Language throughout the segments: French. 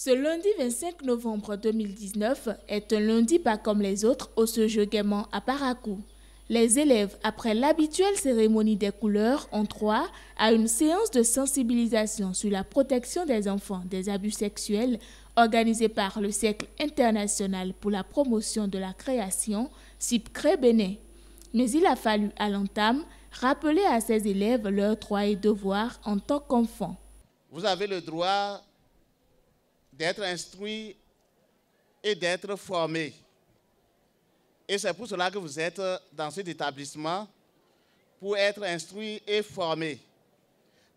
Ce lundi 25 novembre 2019 est un lundi pas comme les autres au Séjour gaiement à Parakou. Les élèves, après l'habituelle cérémonie des couleurs, ont droit à une séance de sensibilisation sur la protection des enfants des abus sexuels organisée par le Cercle international pour la promotion de la création, CIPCRE Bénin. Mais il a fallu à l'entame rappeler à ces élèves leurs droits et devoirs en tant qu'enfants. Vous avez le droit d'être instruit et d'être formé. Et c'est pour cela que vous êtes dans cet établissement, pour être instruit et formé.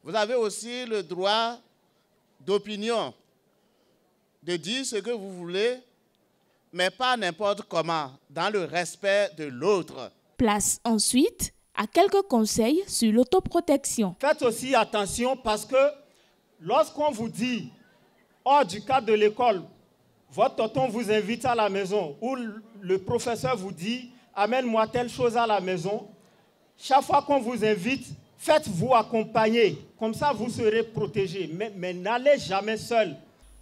Vous avez aussi le droit d'opinion, de dire ce que vous voulez, mais pas n'importe comment, dans le respect de l'autre. Place ensuite à quelques conseils sur l'autoprotection. Faites aussi attention parce que lorsqu'on vous dit, hors du cadre de l'école, votre tonton vous invite à la maison ou le professeur vous dit « amène-moi telle chose à la maison », chaque fois qu'on vous invite, faites-vous accompagner. Comme ça, vous serez protégé. Mais n'allez jamais seul.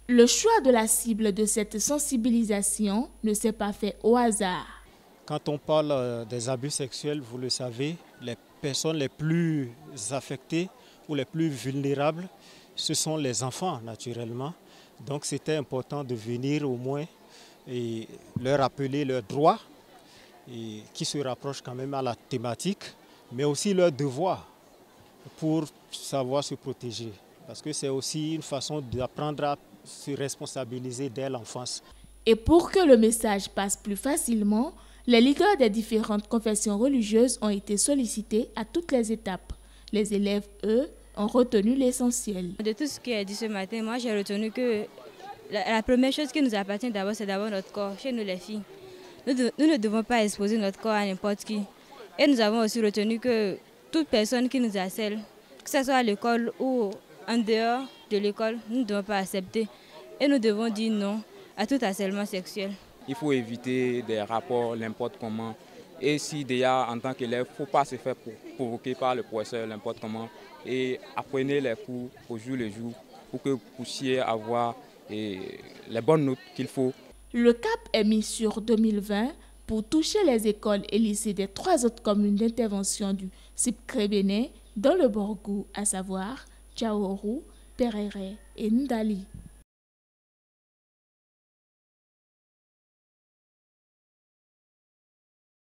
Le choix de la cible de cette sensibilisation ne s'est pas fait au hasard. Quand on parle des abus sexuels, vous le savez, les personnes les plus affectées ou les plus vulnérables, ce sont les enfants naturellement. Donc c'était important de venir au moins et leur rappeler leurs droits et qui se rapprochent quand même à la thématique, mais aussi leurs devoirs pour savoir se protéger. Parce que c'est aussi une façon d'apprendre à se responsabiliser dès l'enfance. Et pour que le message passe plus facilement, les leaders des différentes confessions religieuses ont été sollicités à toutes les étapes. Les élèves, eux, ont retenu l'essentiel. De tout ce qui est dit ce matin, moi j'ai retenu que la première chose qui nous appartient d'abord, c'est d'abord notre corps, chez nous les filles. Nous ne devons pas exposer notre corps à n'importe qui. Et nous avons aussi retenu que toute personne qui nous harcèle, que ce soit à l'école ou en dehors de l'école, nous ne devons pas accepter. Et nous devons dire non à tout harcèlement sexuel. Il faut éviter des rapports n'importe comment. Et si déjà en tant qu'élève, il ne faut pas se faire provoquer par le professeur n'importe comment. Et apprenez les cours au jour le jour pour que vous puissiez avoir les bonnes notes qu'il faut. Le cap est mis sur 2020 pour toucher les écoles et lycées des 3 autres communes d'intervention du CIPCRE Bénin dans le Borgou, à savoir Tchaourou, Perere et Ndali.